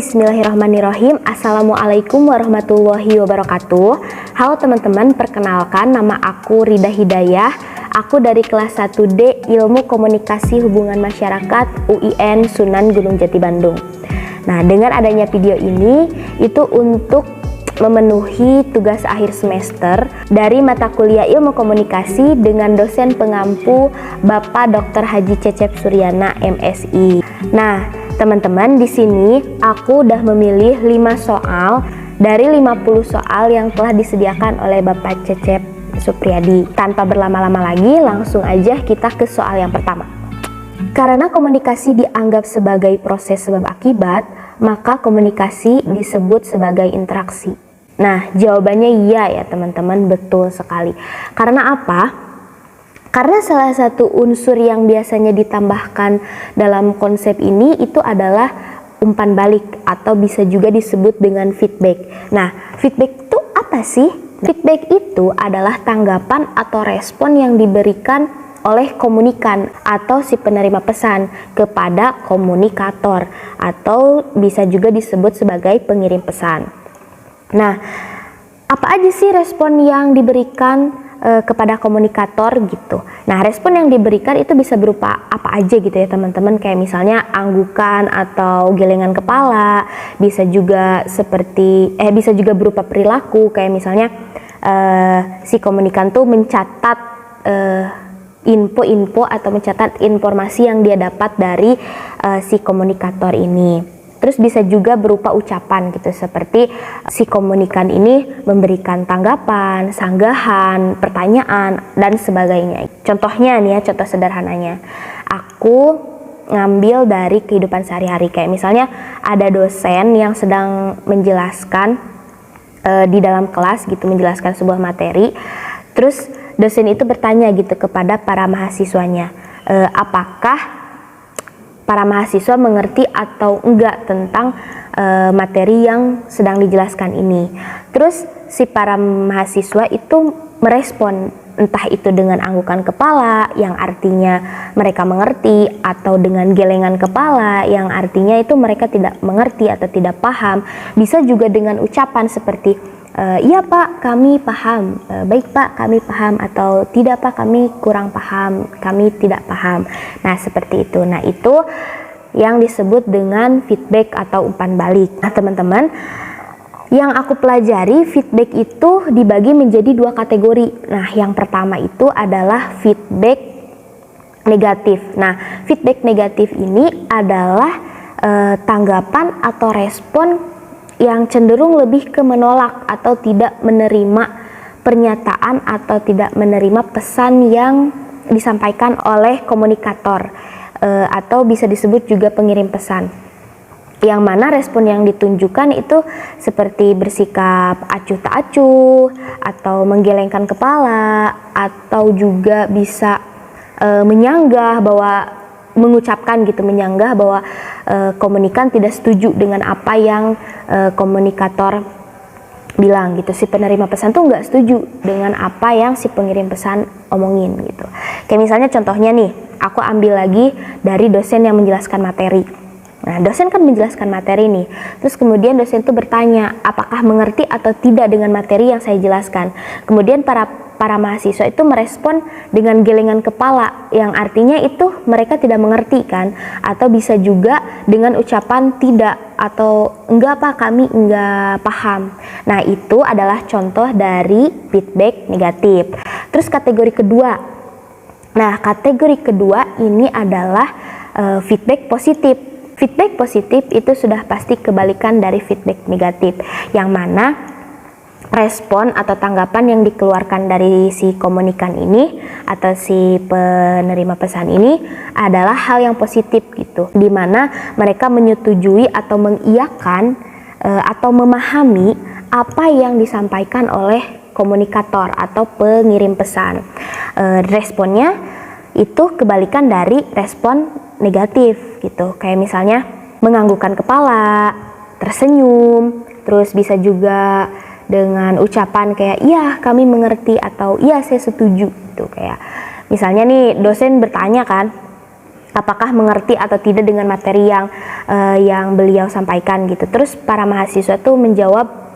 Bismillahirrahmanirrahim. Assalamualaikum warahmatullahi wabarakatuh. Halo teman-teman, perkenalkan nama aku Rida Hidayah. Aku dari kelas 1D Ilmu Komunikasi Hubungan Masyarakat UIN Sunan Gunung Jati Bandung. Nah, dengan adanya video ini itu untuk memenuhi tugas akhir semester dari mata kuliah Ilmu Komunikasi dengan dosen pengampu Bapak Dr. Haji Cecep Suryana MSI. Nah, teman-teman, di sini aku udah memilih 5 soal dari 50 soal yang telah disediakan oleh Bapak Cecep Supriyadi. Tanpa berlama-lama lagi, langsung aja kita ke soal yang pertama. Karena komunikasi dianggap sebagai proses sebab akibat, maka komunikasi disebut sebagai interaksi. Nah, jawabannya iya ya teman-teman, betul sekali. Karena apa? Karena salah satu unsur yang biasanya ditambahkan dalam konsep ini itu adalah umpan balik atau bisa juga disebut dengan feedback. Nah, feedback itu apa sih? Feedback itu adalah tanggapan atau respon yang diberikan oleh komunikan atau si penerima pesan kepada komunikator atau bisa juga disebut sebagai pengirim pesan. Nah, apa aja sih respon yang diberikan kepada komunikator gitu. Nah, respon yang diberikan itu bisa berupa apa aja gitu ya teman-teman, kayak misalnya anggukan atau gelengan kepala, bisa juga bisa juga berupa perilaku, kayak misalnya si komunikan tuh mencatat info-info atau mencatat informasi yang dia dapat dari si komunikator ini. Terus bisa juga berupa ucapan gitu, seperti si komunikan ini memberikan tanggapan, sanggahan, pertanyaan, dan sebagainya. Contohnya nih ya, contoh sederhananya. Aku ngambil dari kehidupan sehari-hari, kayak misalnya ada dosen yang sedang menjelaskan di dalam kelas gitu, menjelaskan sebuah materi. Terus dosen itu bertanya gitu kepada para mahasiswanya, apakah para mahasiswa mengerti atau enggak tentang materi yang sedang dijelaskan ini. Terus si para mahasiswa itu merespon, entah itu dengan anggukan kepala yang artinya mereka mengerti, atau dengan gelengan kepala yang artinya itu mereka tidak mengerti atau tidak paham. Bisa juga dengan ucapan seperti iya Pak, kami paham, baik Pak, kami paham, atau tidak Pak, kami kurang paham, kami tidak paham. Nah, seperti itu. Nah, itu yang disebut dengan feedback atau umpan balik. Nah, teman-teman, yang aku pelajari, feedback itu dibagi menjadi 2 kategori. Nah, yang pertama itu adalah feedback negatif. Nah, feedback negatif ini adalah tanggapan atau respon yang cenderung lebih ke menolak atau tidak menerima pernyataan atau tidak menerima pesan yang disampaikan oleh komunikator atau bisa disebut juga pengirim pesan. Yang mana respon yang ditunjukkan itu seperti bersikap acuh tak acuh, atau menggelengkan kepala, atau juga bisa menyanggah menyanggah bahwa komunikan tidak setuju dengan apa yang komunikator bilang gitu. Si penerima pesan tuh nggak setuju dengan apa yang si pengirim pesan omongin gitu. Kayak misalnya contohnya nih, aku ambil lagi dari dosen yang menjelaskan materi. Nah, dosen kan menjelaskan materi nih. Terus kemudian dosen tuh bertanya, apakah mengerti atau tidak dengan materi yang saya jelaskan. Kemudian para mahasiswa itu merespon dengan gelengan kepala, yang artinya itu mereka tidak mengerti kan, atau bisa juga dengan ucapan tidak atau enggak Pak, kami enggak paham. Nah, itu adalah contoh dari feedback negatif. Terus kategori kedua. Nah, kategori kedua ini adalah feedback positif. Feedback positif itu sudah pasti kebalikan dari feedback negatif, yang mana respon atau tanggapan yang dikeluarkan dari si komunikan ini atau si penerima pesan ini adalah hal yang positif gitu, dimana mereka menyetujui atau mengiyakan atau memahami apa yang disampaikan oleh komunikator atau pengirim pesan. Responnya itu kebalikan dari respon negatif gitu, kayak misalnya menganggukkan kepala, tersenyum, terus bisa juga dengan ucapan kayak iya kami mengerti atau iya saya setuju gitu. Kayak misalnya nih dosen bertanya kan, apakah mengerti atau tidak dengan materi yang beliau sampaikan gitu. Terus para mahasiswa tuh menjawab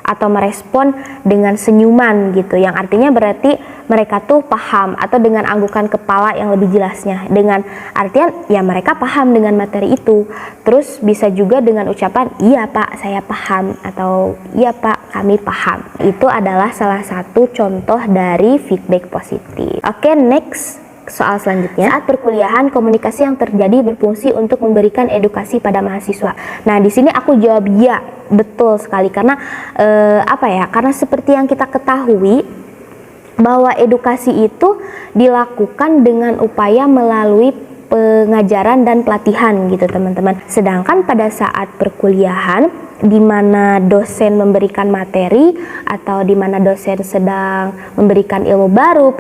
atau merespon dengan senyuman gitu, yang artinya berarti mereka tuh paham, atau dengan anggukan kepala yang lebih jelasnya, dengan artian ya mereka paham dengan materi itu. Terus bisa juga dengan ucapan iya pak saya paham, atau iya pak kami paham. Itu adalah salah satu contoh dari feedback positif. Oke, next. Soal selanjutnya, saat perkuliahan komunikasi yang terjadi berfungsi untuk memberikan edukasi pada mahasiswa. Nah, di sini aku jawab ya, betul sekali, karena karena seperti yang kita ketahui bahwa edukasi itu dilakukan dengan upaya melalui pengajaran dan pelatihan gitu teman-teman. Sedangkan pada saat perkuliahan di mana dosen memberikan materi atau di mana dosen sedang memberikan ilmu baru,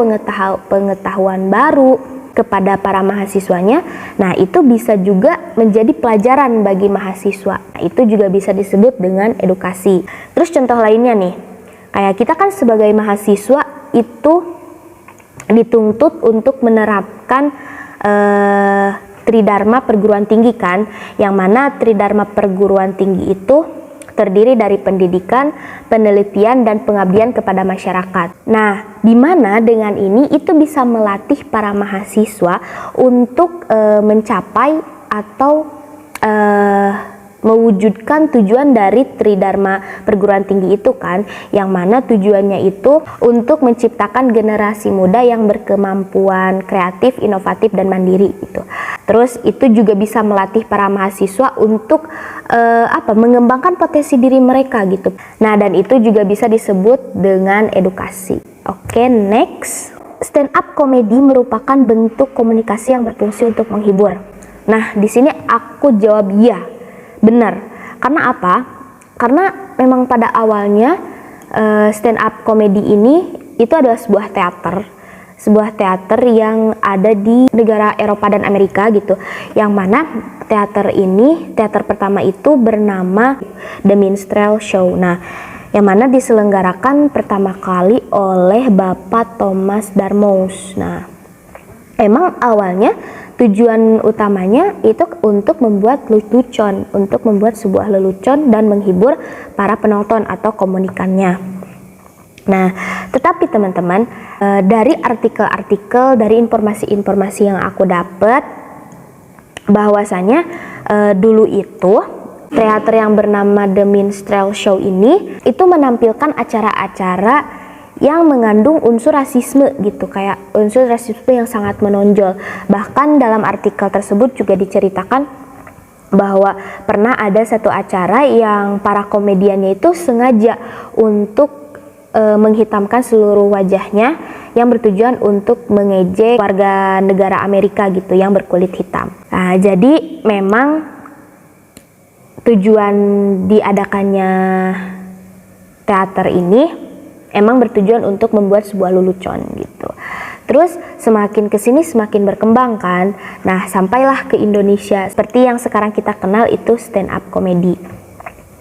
pengetahuan baru kepada para mahasiswanya, nah itu bisa juga menjadi pelajaran bagi mahasiswa. Nah, itu juga bisa disebut dengan edukasi. Terus contoh lainnya nih, kayak kita kan sebagai mahasiswa itu dituntut untuk menerapkan Tridharma perguruan tinggi kan, yang mana Tridharma perguruan tinggi itu terdiri dari pendidikan, penelitian, dan pengabdian kepada masyarakat. Nah, di mana dengan ini itu bisa melatih para mahasiswa untuk mencapai atau mewujudkan tujuan dari Tridharma perguruan tinggi itu kan, yang mana tujuannya itu untuk menciptakan generasi muda yang berkemampuan kreatif, inovatif, dan mandiri gitu. Terus itu juga bisa melatih para mahasiswa untuk mengembangkan potensi diri mereka gitu. Nah, dan itu juga bisa disebut dengan edukasi. Oke, next. Stand up comedy merupakan bentuk komunikasi yang berfungsi untuk menghibur. Nah, di sini aku jawab iya. Benar. Karena apa? Karena memang pada awalnya stand up comedy ini itu adalah sebuah teater yang ada di negara Eropa dan Amerika gitu, yang mana teater pertama itu bernama The Minstrel Show. Nah, yang mana diselenggarakan pertama kali oleh Bapak Thomas Darmouse. Nah, emang awalnya tujuan utamanya itu untuk membuat lelucon, untuk membuat sebuah lelucon dan menghibur para penonton atau komunikannya. Nah, tetapi teman-teman, dari artikel-artikel, dari informasi-informasi yang aku dapat, bahwasanya dulu itu teater yang bernama The Minstrel Show ini itu menampilkan acara-acara yang mengandung unsur rasisme gitu, kayak unsur rasisme yang sangat menonjol. Bahkan dalam artikel tersebut juga diceritakan bahwa pernah ada satu acara yang para komediannya itu sengaja untuk menghitamkan seluruh wajahnya, yang bertujuan untuk mengejek warga negara Amerika gitu yang berkulit hitam. Nah, jadi memang tujuan diadakannya teater ini emang bertujuan untuk membuat sebuah lelucon gitu. Terus semakin kesini semakin berkembang kan. Nah, sampailah ke Indonesia seperti yang sekarang kita kenal itu stand up comedy.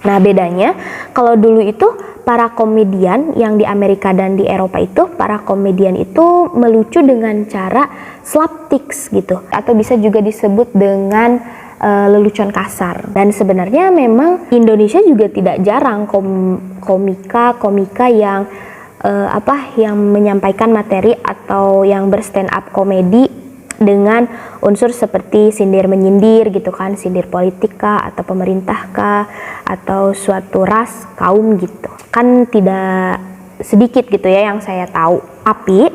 Nah, bedanya kalau dulu itu para komedian yang di Amerika dan di Eropa itu, para komedian itu melucu dengan cara slapstick gitu, atau bisa juga disebut dengan lelucon kasar. Dan sebenarnya memang Indonesia juga tidak jarang komika yang yang menyampaikan materi atau yang berstand up komedi dengan unsur seperti sindir menyindir gitu kan, sindir politik kah, atau pemerintah kah, atau suatu ras, kaum gitu. Kan tidak sedikit gitu ya yang saya tahu. Tapi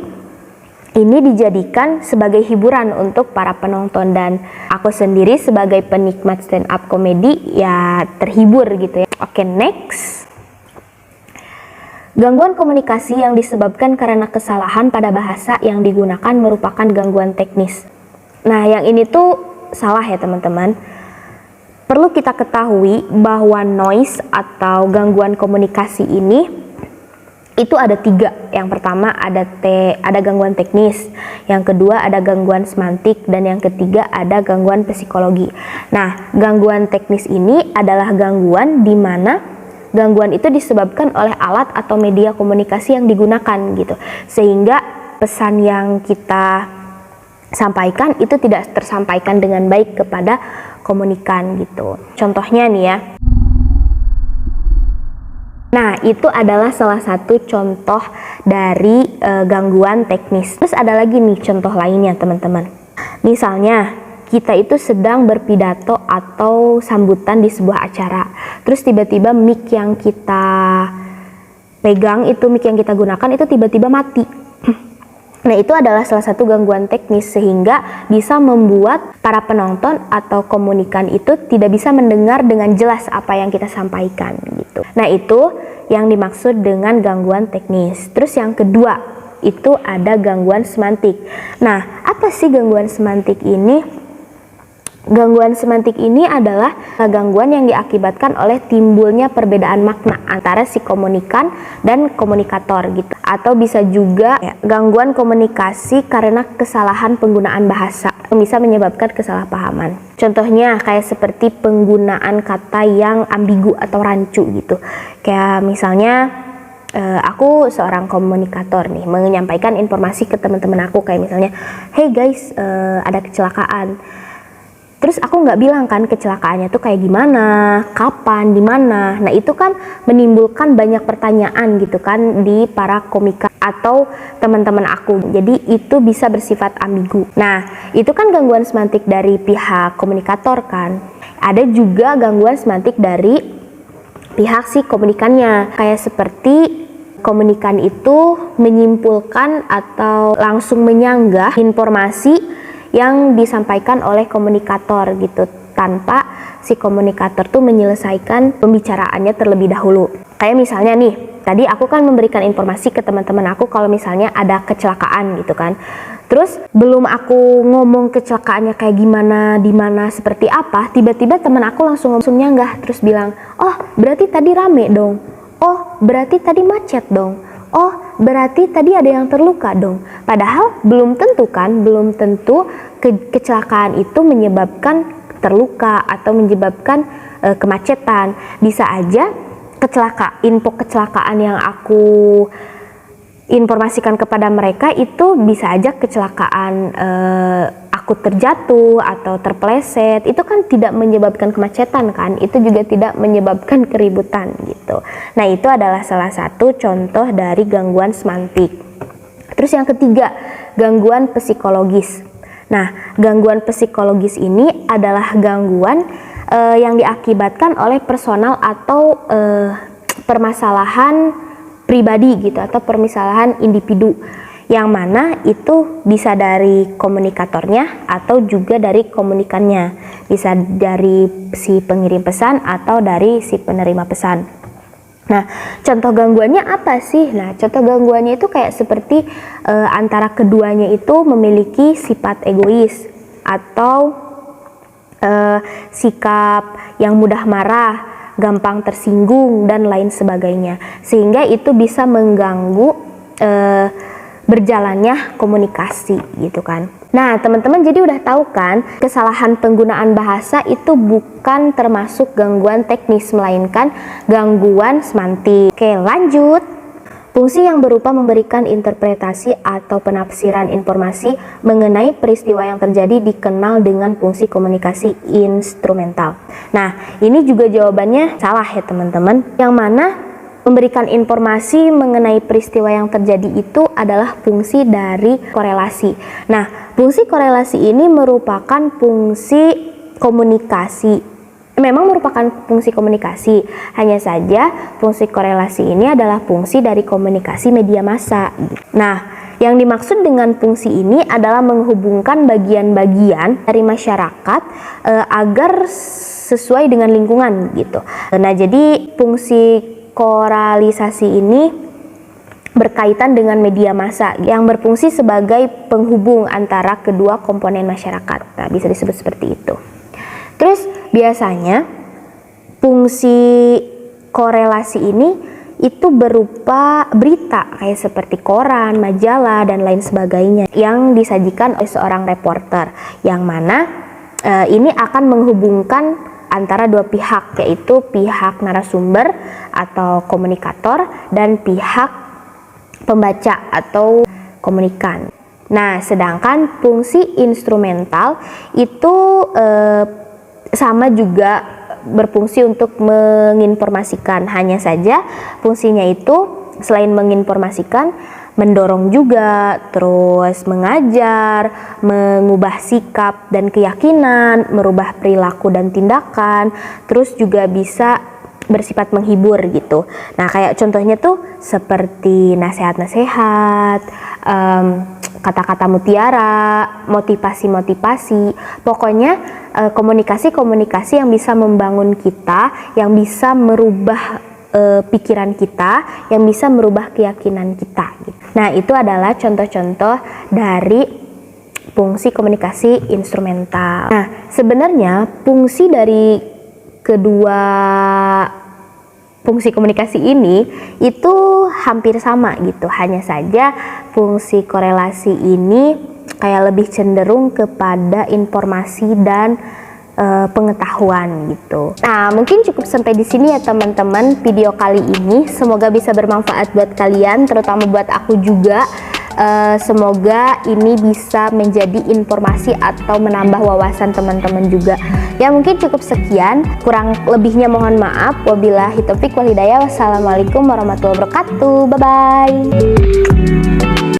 ini dijadikan sebagai hiburan untuk para penonton, dan aku sendiri sebagai penikmat stand up komedi ya terhibur gitu ya. Oke, next. Gangguan komunikasi yang disebabkan karena kesalahan pada bahasa yang digunakan merupakan gangguan teknis. Nah, yang ini tuh salah ya teman-teman. Perlu kita ketahui bahwa noise atau gangguan komunikasi ini itu ada 3. Yang pertama ada gangguan teknis, yang kedua ada gangguan semantik, dan yang ketiga ada gangguan psikologi. Nah, gangguan teknis ini adalah gangguan di mana gangguan itu disebabkan oleh alat atau media komunikasi yang digunakan gitu, sehingga pesan yang kita sampaikan itu tidak tersampaikan dengan baik kepada komunikan gitu. Contohnya nih ya. Nah, itu adalah salah satu contoh dari gangguan teknis. Terus ada lagi nih contoh lainnya, teman-teman. Misalnya, kita itu sedang berpidato atau sambutan di sebuah acara. Terus tiba-tiba mic yang kita pegang itu, mic yang kita gunakan itu tiba-tiba mati. Nah, itu adalah salah satu gangguan teknis sehingga bisa membuat para penonton atau komunikan itu tidak bisa mendengar dengan jelas apa yang kita sampaikan gitu. Nah, itu yang dimaksud dengan gangguan teknis. Terus yang kedua, itu ada gangguan semantik. Nah, apa sih gangguan semantik ini? Gangguan semantik ini adalah gangguan yang diakibatkan oleh timbulnya perbedaan makna antara si komunikan dan komunikator gitu. Atau bisa juga gangguan komunikasi karena kesalahan penggunaan bahasa yang bisa menyebabkan kesalahpahaman. Contohnya kayak seperti penggunaan kata yang ambigu atau rancu gitu. Kayak misalnya aku seorang komunikator nih, menyampaikan informasi ke teman-teman aku kayak misalnya, hey guys, ada kecelakaan. Terus aku nggak bilang kan kecelakaannya tuh kayak gimana, kapan, di mana. Nah, itu kan menimbulkan banyak pertanyaan gitu kan di para komika atau teman-teman aku. Jadi itu bisa bersifat ambigu. Nah, itu kan gangguan semantik dari pihak komunikator kan. Ada juga gangguan semantik dari pihak si komunikannya. Kayak seperti komunikan itu menyimpulkan atau langsung menyanggah informasi yang disampaikan oleh komunikator gitu tanpa si komunikator tuh menyelesaikan pembicaraannya terlebih dahulu. Kayak misalnya nih, tadi aku kan memberikan informasi ke teman-teman aku kalau misalnya ada kecelakaan gitu kan. Terus belum aku ngomong kecelakaannya kayak gimana, di mana, seperti apa, tiba-tiba teman aku langsung nyanggah terus bilang, "Oh, berarti tadi rame dong. Oh, berarti tadi macet dong. Oh, berarti tadi ada yang terluka dong." Padahal belum tentu kan, belum tentu kecelakaan itu menyebabkan terluka atau menyebabkan kemacetan. Bisa aja info kecelakaan yang aku informasikan kepada mereka itu bisa aja kecelakaan aku terjatuh atau terpeleset. Itu kan tidak menyebabkan kemacetan kan, itu juga tidak menyebabkan keributan gitu. Nah, itu adalah salah satu contoh dari gangguan semantik. Terus yang ketiga, gangguan psikologis. Nah, gangguan psikologis ini adalah gangguan yang diakibatkan oleh personal atau permasalahan pribadi gitu atau permasalahan individu, yang mana itu bisa dari komunikatornya atau juga dari komunikannya, bisa dari si pengirim pesan atau dari si penerima pesan. Nah, contoh gangguannya apa sih? Nah, contoh gangguannya itu kayak seperti antara keduanya itu memiliki sifat egois atau sikap yang mudah marah, gampang tersinggung, dan lain sebagainya. Sehingga itu bisa mengganggu berjalannya komunikasi gitu kan. Nah, teman-teman jadi udah tahu kan, kesalahan penggunaan bahasa itu bukan termasuk gangguan teknis, melainkan gangguan semantik. Oke, lanjut. Fungsi yang berupa memberikan interpretasi atau penafsiran informasi mengenai peristiwa yang terjadi dikenal dengan fungsi komunikasi instrumental. Nah, ini juga jawabannya salah ya teman-teman. Yang mana memberikan informasi mengenai peristiwa yang terjadi itu adalah fungsi dari korelasi. Nah, fungsi korelasi ini merupakan fungsi komunikasi. Memang merupakan fungsi komunikasi, hanya saja fungsi korelasi ini adalah fungsi dari komunikasi media massa. Nah, yang dimaksud dengan fungsi ini adalah menghubungkan bagian-bagian dari masyarakat agar sesuai dengan lingkungan gitu. Nah, jadi fungsi koralisasi ini berkaitan dengan media massa yang berfungsi sebagai penghubung antara kedua komponen masyarakat. Nah, bisa disebut seperti itu. Terus biasanya fungsi korelasi ini itu berupa berita kayak seperti koran, majalah, dan lain sebagainya yang disajikan oleh seorang reporter, yang mana ini akan menghubungkan antara dua pihak, yaitu pihak narasumber atau komunikator dan pihak pembaca atau komunikan. Nah, sedangkan fungsi instrumental itu sama juga berfungsi untuk menginformasikan, hanya saja fungsinya itu selain menginformasikan, mendorong juga, terus mengajar, mengubah sikap dan keyakinan, merubah perilaku dan tindakan, terus juga bisa bersifat menghibur gitu. Nah, kayak contohnya tuh seperti nasihat-nasihat, kata-kata mutiara, motivasi-motivasi, pokoknya komunikasi-komunikasi yang bisa membangun kita, yang bisa merubah pikiran kita, yang bisa merubah keyakinan kita gitu. Nah, itu adalah contoh-contoh dari fungsi komunikasi instrumental. Nah, sebenarnya fungsi dari kedua fungsi komunikasi ini itu hampir sama gitu, hanya saja fungsi korelasi ini kayak lebih cenderung kepada informasi dan pengetahuan gitu. Nah, mungkin cukup sampai di sini ya teman-teman video kali ini. Semoga bisa bermanfaat buat kalian, terutama buat aku juga. Semoga ini bisa menjadi informasi atau menambah wawasan teman-teman juga. Ya, mungkin cukup sekian, kurang lebihnya mohon maaf. Wabillahi taufiq wal hidayah. Wassalamualaikum warahmatullahi wabarakatuh. Bye bye.